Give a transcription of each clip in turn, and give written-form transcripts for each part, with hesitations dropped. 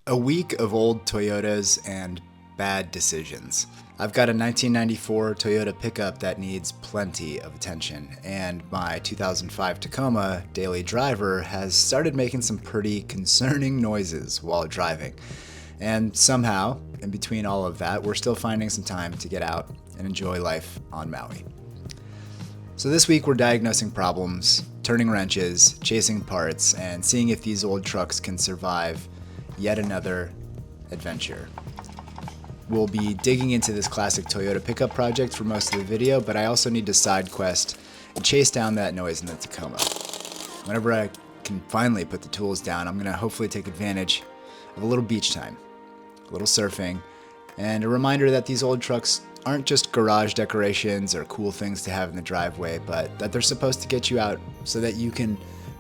A week of old Toyotas and bad decisions. I've got a 1994 Toyota pickup that needs plenty of attention, and my 2005 Tacoma daily driver has started making some pretty concerning noises while driving. And somehow, in between all of that, we're still finding some time to get out and enjoy life on Maui. So this week we're diagnosing problems, turning wrenches, chasing parts, and seeing if these old trucks can survive yet another adventure. We'll be digging into this classic Toyota pickup project for most of the video, but I also need to side quest and chase down that noise in the Tacoma. Whenever I can finally put the tools down, I'm gonna hopefully take advantage of a little beach time, a little surfing, and a reminder that these old trucks aren't just garage decorations or cool things to have in the driveway, but that they're supposed to get you out so that you can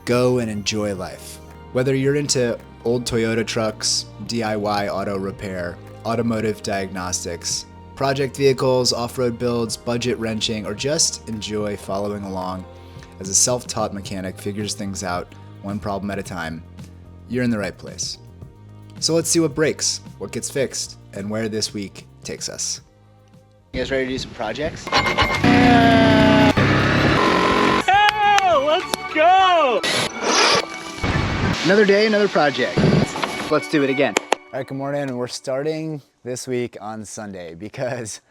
go and enjoy life. Whether you're into old Toyota trucks, DIY auto repair, automotive diagnostics, project vehicles, off-road builds, budget wrenching, or just enjoy following along as a self-taught mechanic figures things out one problem at a time, you're in the right place. So let's see what breaks, what gets fixed, and where this week takes us. You guys ready to do some projects? Yeah, let's go! Another day, another project. Let's do it again. All right, good morning, and we're starting this week on Sunday because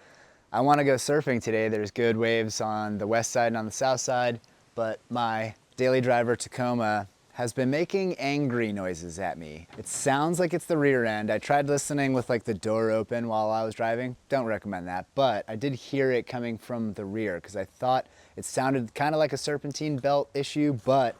I want to go surfing today. There's good waves on the west side and on the south side, but my daily driver Tacoma has been making angry noises at me. It sounds like it's the rear end. I tried listening with like the door open while I was driving. Don't recommend that, but I did hear it coming from the rear because I thought it sounded kind of like a serpentine belt issue, but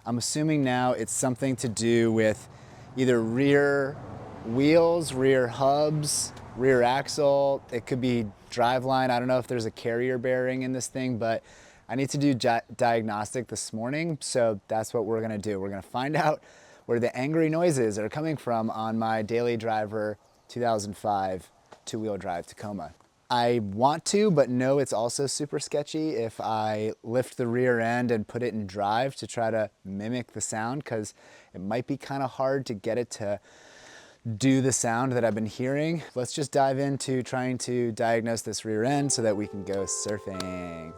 I'm assuming now it's something to do with either rear wheels, rear hubs, rear axle. It could be driveline. I don't know if there's a carrier bearing in this thing, but I need to do diagnostic this morning, so that's what we're gonna do. We're gonna find out where the angry noises are coming from on my daily driver 2005 two-wheel drive Tacoma. I want to, but know it's also super sketchy if I lift the rear end and put it in drive to try to mimic the sound, because it might be kind of hard to get it to do the sound that I've been hearing. Let's just dive into trying to diagnose this rear end so that we can go surfing.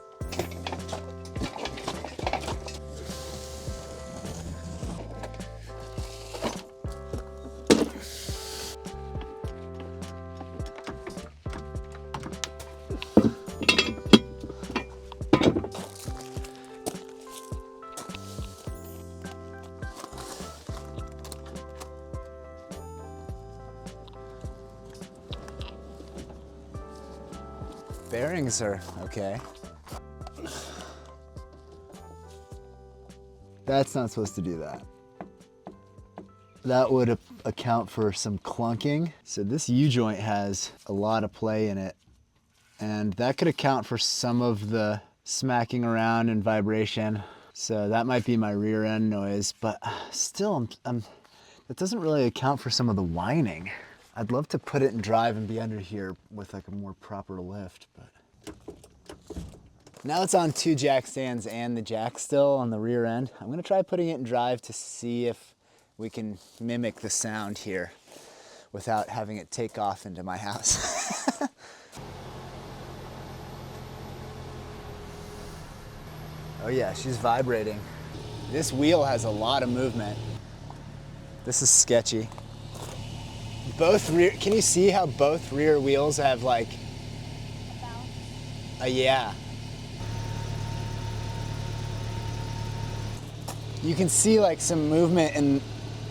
Bearings are okay. That's not supposed to do that. That would account for some clunking. So this U-joint has a lot of play in it, and that could account for some of the smacking around and vibration. So that might be my rear end noise, but still, that doesn't really account for some of the whining. I'd love to put it in drive and be under here with like a more proper lift, but. Now it's on two jack stands and the jack still on the rear end. I'm gonna try putting it in drive to see if we can mimic the sound here without having it take off into my house. Oh yeah, she's vibrating. This wheel has a lot of movement. This is sketchy. Both rear, can you see how both rear wheels have like, yeah. You can see like some movement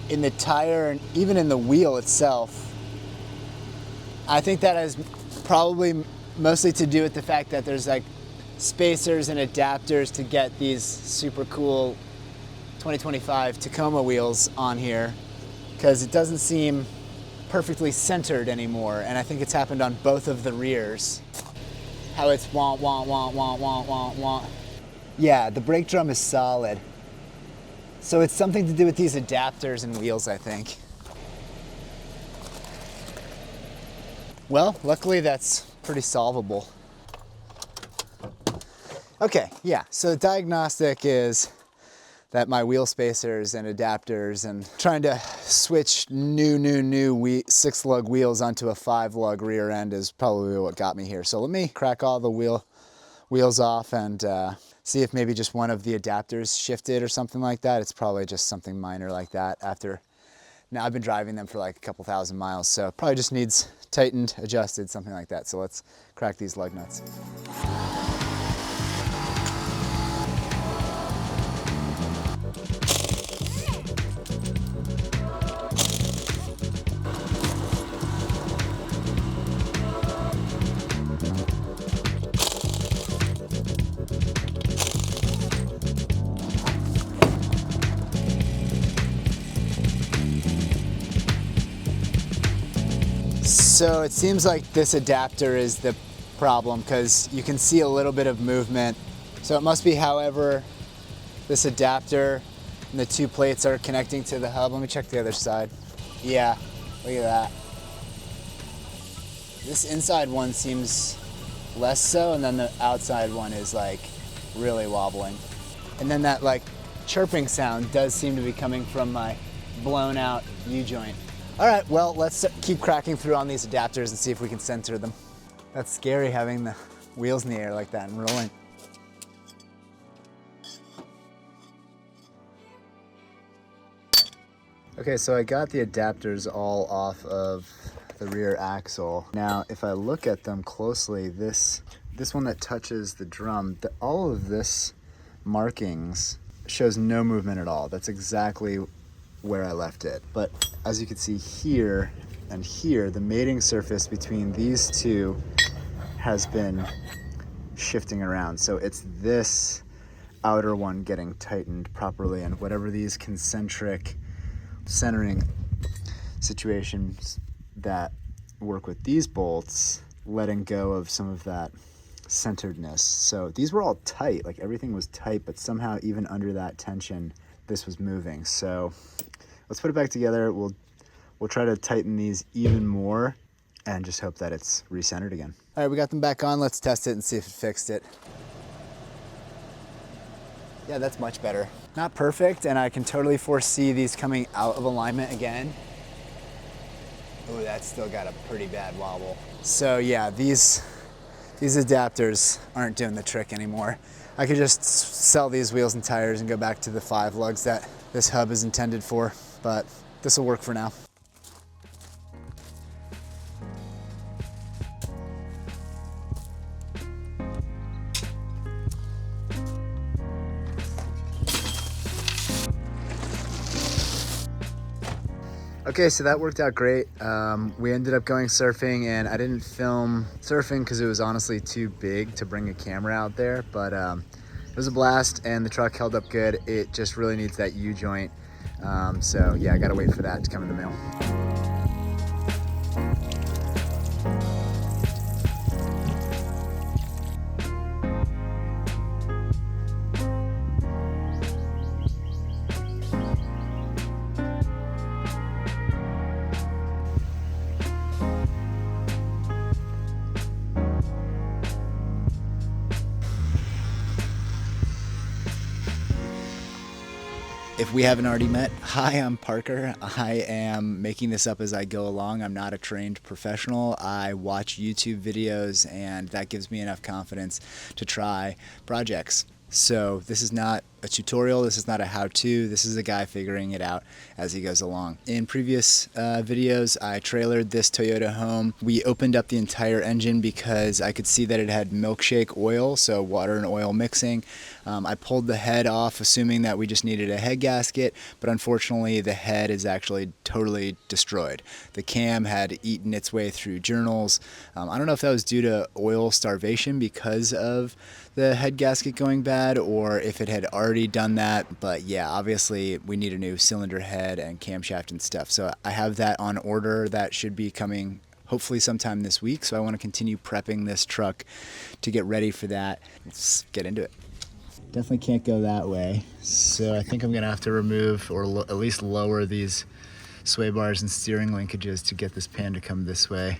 in the tire and even in the wheel itself. I think that has probably mostly to do with the fact that there's like spacers and adapters to get these super cool 2025 Tacoma wheels on here, because it doesn't seem perfectly centered anymore, and I think it's happened on both of the rears. How it's wah, wah, wah, wah, wah, wah, wah. Yeah, the brake drum is solid. So it's something to do with these adapters and wheels, I think. Well, luckily that's pretty solvable. Okay, yeah, so the diagnostic is that my wheel spacers and adapters and trying to switch new 6-lug wheels onto a 5-lug rear end is probably what got me here. So let me crack all the wheels off and see if maybe just one of the adapters shifted or something like that. It's probably just something minor like that. Now I've been driving them for like a couple thousand miles, so probably just needs tightened, adjusted, something like that. So let's crack these lug nuts. So it seems like this adapter is the problem because you can see a little bit of movement. So it must be however this adapter and the 2 plates are connecting to the hub. Let me check the other side. Yeah, look at that. This inside one seems less so, and then the outside one is like really wobbling. And then that like chirping sound does seem to be coming from my blown out U-joint. All right, well, let's keep cracking through on these adapters and see if we can center them. That's scary having the wheels in the air like that and rolling. Okay, so I got the adapters all off of the rear axle. Now, if I look at them closely, this one that touches the drum, all of this markings shows no movement at all. That's exactly where I left it. But as you can see here and here, the mating surface between these two has been shifting around. So it's this outer one getting tightened properly, and whatever these concentric centering situations that work with these bolts, letting go of some of that centeredness. So these were all tight, like everything was tight, but somehow even under that tension, this was moving. So let's put it back together. We'll try to tighten these even more and just hope that it's recentered again. All right, we got them back on. Let's test it and see if it fixed it. Yeah, that's much better. Not perfect, and I can totally foresee these coming out of alignment again. Oh, that's still got a pretty bad wobble. So yeah, these adapters aren't doing the trick anymore. I could just sell these wheels and tires and go back to the 5 lugs that this hub is intended for, but this will work for now. Okay, so that worked out great. We ended up going surfing, and I didn't film surfing because it was honestly too big to bring a camera out there, but it was a blast and the truck held up good. It just really needs that U-joint. So yeah, I gotta wait for that to come in the mail. If we haven't already met, hi, I'm Parker. I am making this up as I go along. I'm not a trained professional. I watch YouTube videos, and that gives me enough confidence to try projects. So this is not a tutorial, this is not a how-to, this is a guy figuring it out as he goes along. In previous videos, I trailered this Toyota home. We opened up the entire engine because I could see that it had milkshake oil, so water and oil mixing. I pulled the head off assuming that we just needed a head gasket, but unfortunately the head is actually totally destroyed. The cam had eaten its way through journals. I don't know if that was due to oil starvation because of the head gasket going bad, or if it had already done that, but yeah, obviously we need a new cylinder head and camshaft and stuff. So I have that on order. That should be coming hopefully sometime this week, so I want to continue prepping this truck to get ready for that. Let's get into it. Definitely can't go that way, so I think I'm gonna have to remove or at least lower these sway bars and steering linkages to get this pan to come this way.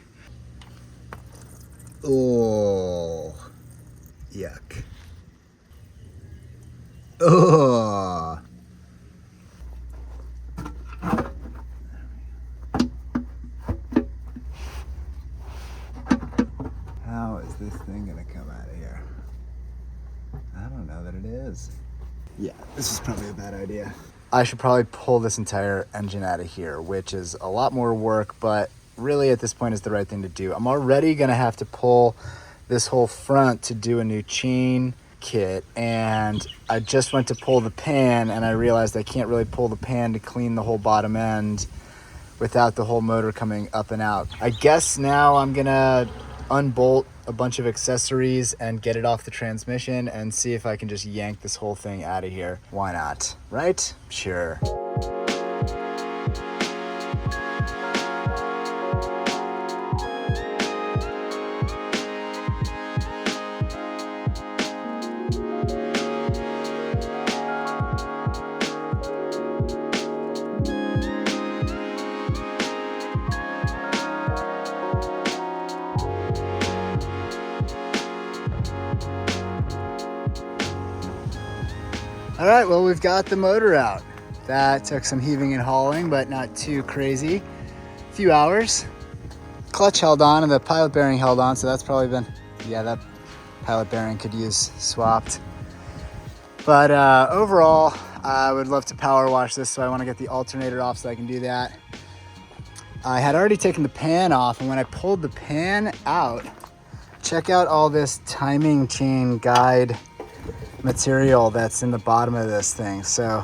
Oh, yuck. Oh, this thing gonna come out of here? I don't know that it is. Yeah, this is probably a bad idea. I should probably pull this entire engine out of here, which is a lot more work, but really at this point is the right thing to do. I'm already gonna have to pull this whole front to do a new chain kit, and I just went to pull the pan and I realized I can't really pull the pan to clean the whole bottom end without the whole motor coming up and out. I guess now I'm gonna unbolt a bunch of accessories and get it off the transmission and see if I can just yank this whole thing out of here. Why not, right? Sure. All right, well, we've got the motor out. That took some heaving and hauling, but not too crazy. A few hours. Clutch held on and the pilot bearing held on, so that's probably been, yeah, that pilot bearing could use swapped. But overall, I would love to power wash this, so I want to get the alternator off so I can do that. I had already taken the pan off, and when I pulled the pan out, check out all this timing chain guide material that's in the bottom of this thing. So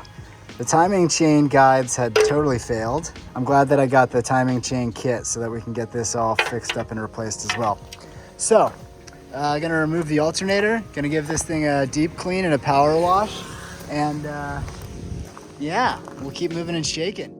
the timing chain guides had totally failed. I'm glad that I got the timing chain kit so that we can get this all fixed up and replaced as well. So gonna remove the alternator, gonna give this thing a deep clean and a power wash, and yeah, we'll keep moving and shaking.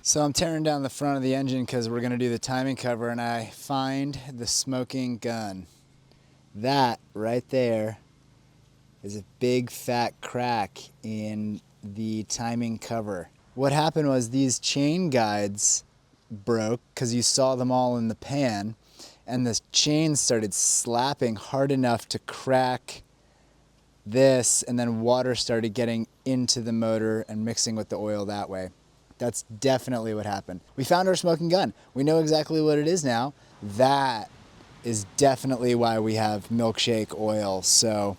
So I'm tearing down the front of the engine because we're gonna do the timing cover, and I find the smoking gun. That right there is a big fat crack in the timing cover. What happened was these chain guides broke because you saw them all in the pan, and the chains started slapping hard enough to crack this, and then water started getting into the motor and mixing with the oil that way. That's definitely what happened. We found our smoking gun. We know exactly what it is now. That is definitely why we have milkshake oil. So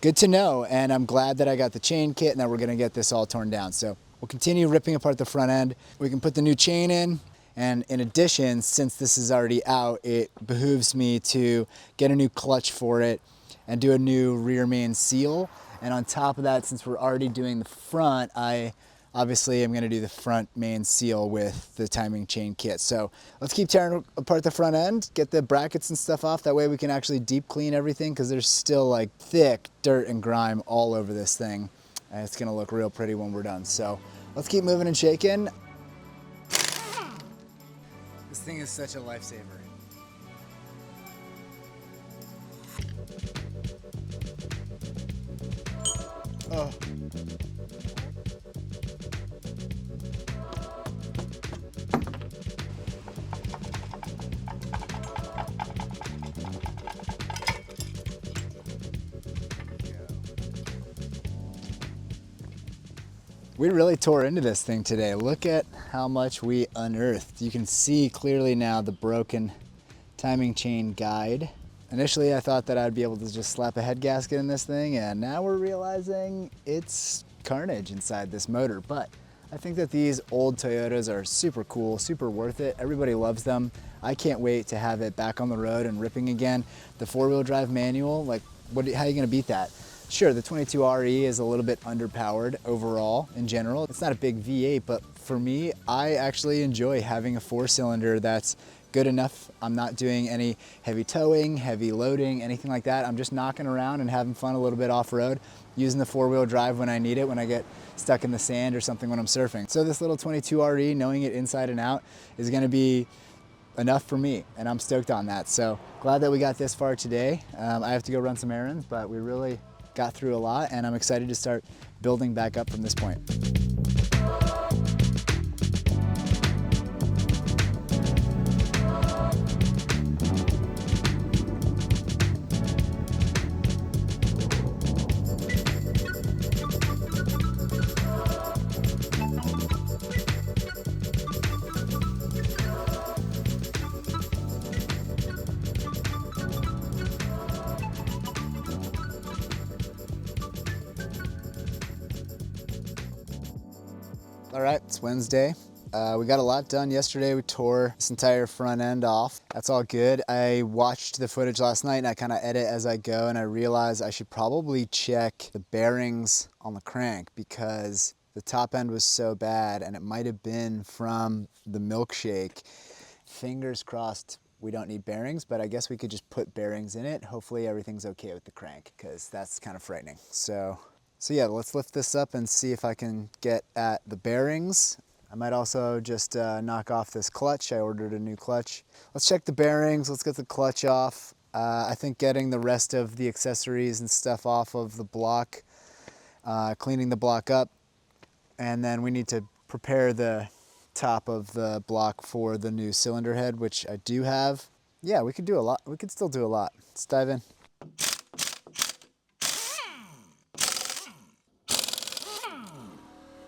good to know. And I'm glad that I got the chain kit and that we're gonna get this all torn down. So we'll continue ripping apart the front end. We can put the new chain in. And in addition, since this is already out, it behooves me to get a new clutch for it and do a new rear main seal And on top of that, since we're already doing the front, I obviously am gonna do the front main seal with the timing chain kit. So let's keep tearing apart the front end, get the brackets and stuff off. That way we can actually deep clean everything, because there's still like thick dirt and grime all over this thing. And it's gonna look real pretty when we're done. So let's keep moving and shaking. This thing is such a lifesaver. Oh. We really tore into this thing today. Look at how much we unearthed. You can see clearly now the broken timing chain guide. Initially, I thought that I'd be able to just slap a head gasket in this thing, and now we're realizing it's carnage inside this motor. But I think that these old Toyotas are super cool, super worth it. Everybody loves them. I can't wait to have it back on the road and ripping again. The four-wheel drive manual, like, how are you gonna beat that? Sure, the 22RE is a little bit underpowered overall in general. It's not a big V8, but for me, I actually enjoy having a four-cylinder that's good enough. I'm not doing any heavy towing, heavy loading, anything like that. I'm just knocking around and having fun a little bit off-road, using the four-wheel drive when I need it, when I get stuck in the sand or something when I'm surfing. So this little 22RE, knowing it inside and out, is gonna be enough for me, and I'm stoked on that. So glad that we got this far today. I have to go run some errands, but we really got through a lot, and I'm excited to start building back up from this point. All right, it's Wednesday. We got a lot done yesterday. We tore this entire front end off. That's all good. I watched the footage last night and I kind of edit as I go, and I realized I should probably check the bearings on the crank, because the top end was so bad, and it might have been from the milkshake. Fingers crossed we don't need bearings, but I guess we could just put bearings in it. Hopefully everything's okay with the crank, because that's kind of frightening. So yeah, let's lift this up and see if I can get at the bearings. I might also just knock off this clutch. I ordered a new clutch. Let's check the bearings. Let's get the clutch off. I think getting the rest of the accessories and stuff off of the block, cleaning the block up, and then we need to prepare the top of the block for the new cylinder head, which I do have. Yeah, we could do a lot. We could still do a lot. Let's dive in.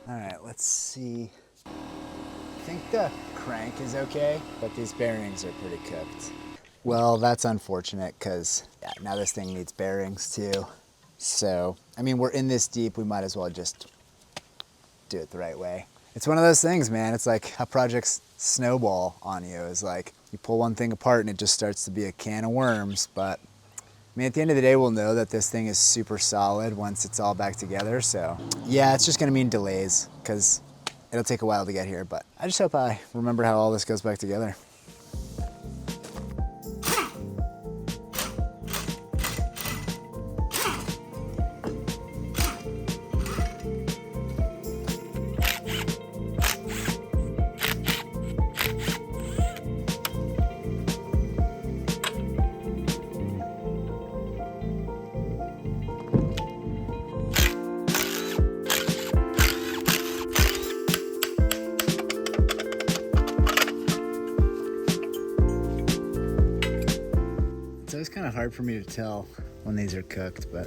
All right, let's see. I think the crank is okay, but these bearings are pretty cooked. Well, that's unfortunate, because yeah, now this thing needs bearings too. So, I mean, we're in this deep, we might as well just do it the right way. It's one of those things, man. It's like how projects snowball on you. It's like you pull one thing apart and it just starts to be a can of worms. But I mean, at the end of the day, we'll know that this thing is super solid once it's all back together. So yeah, it's just gonna mean delays, because it'll take a while to get here, but I just hope I remember how all this goes back together. It's always kind of hard for me to tell when these are cooked, but.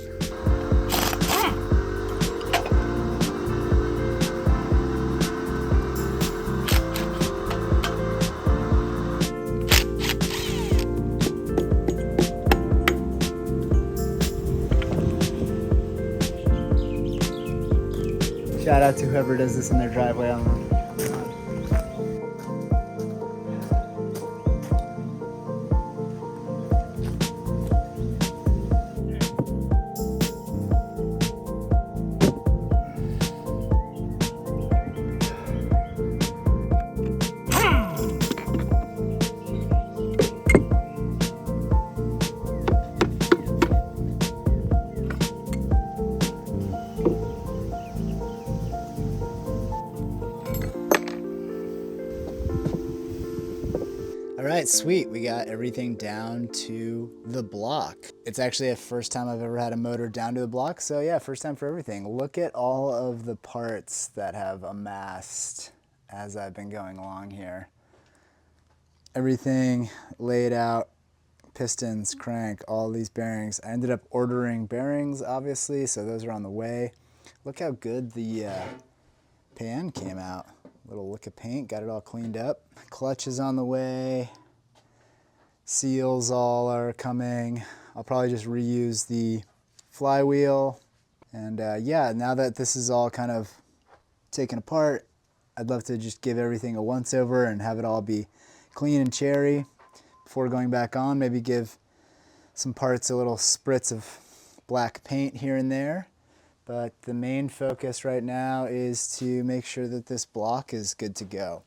Shout out to whoever does this in their driveway on the right, sweet. We got everything down to the block. It's actually the first time I've ever had a motor down to the block. So yeah, first time for everything. Look at all of the parts that have amassed as I've been going along here. Everything laid out, pistons, crank, all these bearings. I ended up ordering bearings, obviously, so those are on the way. Look how good the pan came out. Little lick of paint, got it all cleaned up. Clutch is on the way. Seals all are coming. I'll probably just reuse the flywheel. And yeah, now that this is all kind of taken apart, I'd love to just give everything a once over and have it all be clean and cherry before going back on. Maybe give some parts a little spritz of black paint here and there. But the main focus right now is to make sure that this block is good to go.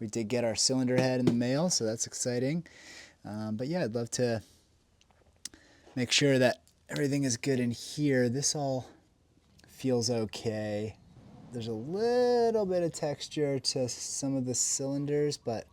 We did get our cylinder head in the mail, so that's exciting. But yeah, I'd love to make sure that everything is good in here. This all feels okay. There's a little bit of texture to some of the cylinders, but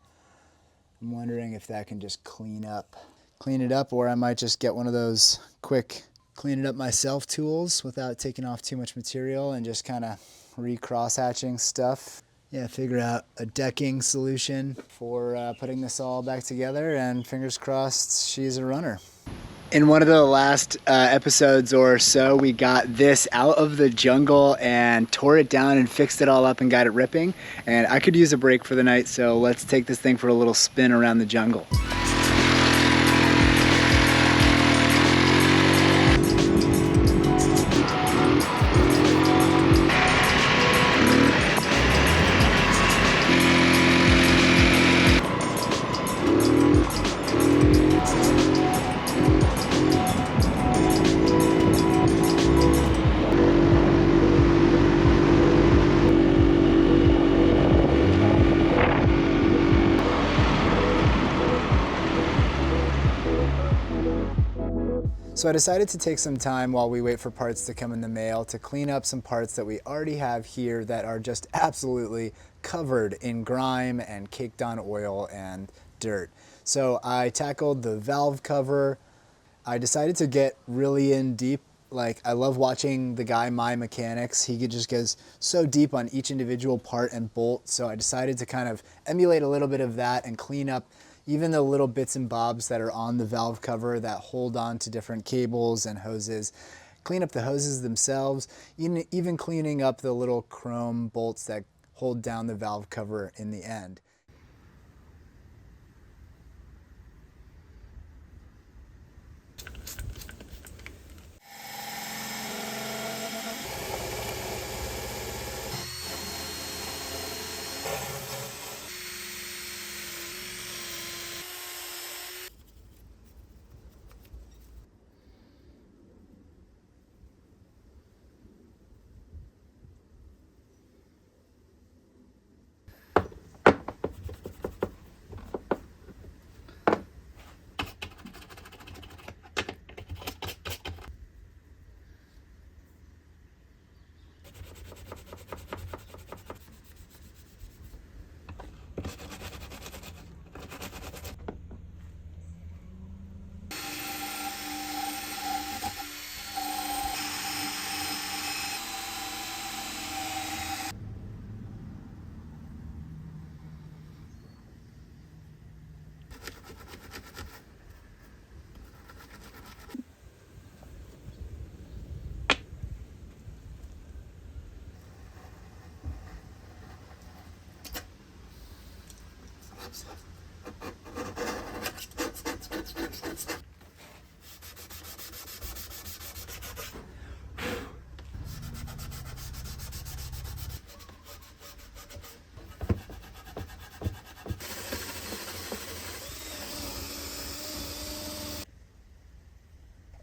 I'm wondering if that can just clean it up, or I might just get one of those quick clean it up myself tools without taking off too much material and just kind of re-cross-hatching stuff. Yeah, figure out a decking solution for putting this all back together, and fingers crossed she's a runner. In one of the last episodes or so, we got this out of the jungle and tore it down and fixed it all up and got it ripping. And I could use a break for the night, so let's take this thing for a little spin around the jungle. So I decided to take some time while we wait for parts to come in the mail to clean up some parts that we already have here that are just absolutely covered in grime and caked on oil and dirt. So I tackled the valve cover. I decided to get really in deep. Like, I love watching the guy My Mechanics. He just goes so deep on each individual part and bolt. So I decided to kind of emulate a little bit of that and clean up even the little bits and bobs that are on the valve cover that hold on to different cables and hoses. Clean up the hoses themselves, even cleaning up the little chrome bolts that hold down the valve cover in the end.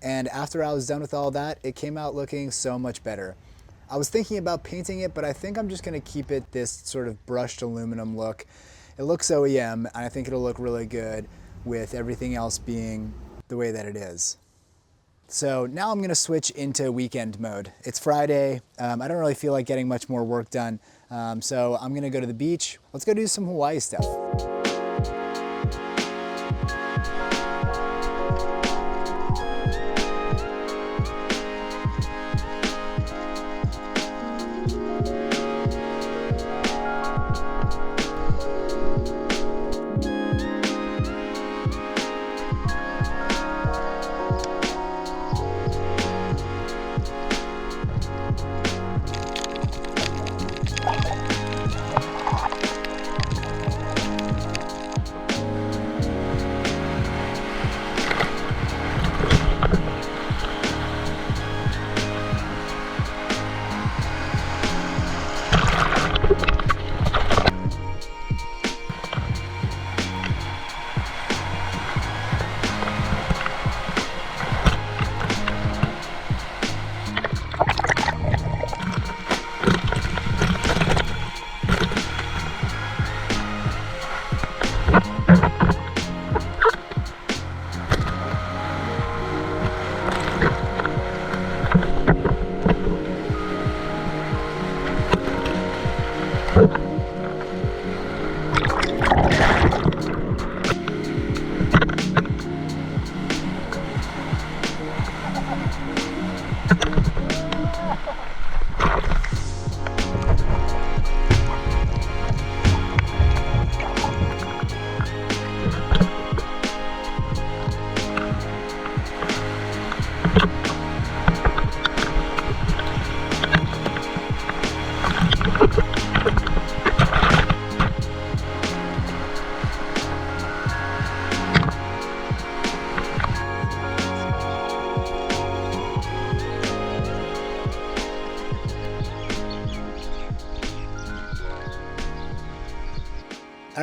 And after I was done with all that, it came out looking so much better. I was thinking about painting it, but I think I'm just gonna keep it this sort of brushed aluminum look. It looks OEM, and I think it'll look really good with everything else being the way that it is. So now I'm gonna switch into weekend mode. It's Friday. I don't really feel like getting much more work done. So I'm gonna go to the beach. Let's go do some Hawaii stuff.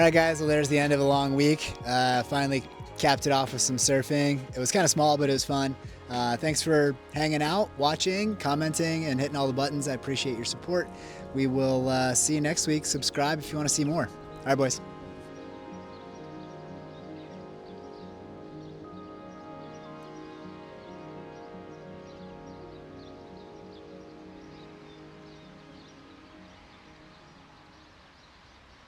right, guys, well, there's the end of a long week. Finally capped it off with some surfing. It was kind of small, but it was fun. Thanks for hanging out, watching, commenting, and hitting all the buttons. I appreciate your support. We will see you next week. Subscribe if you want to see more. All right, boys.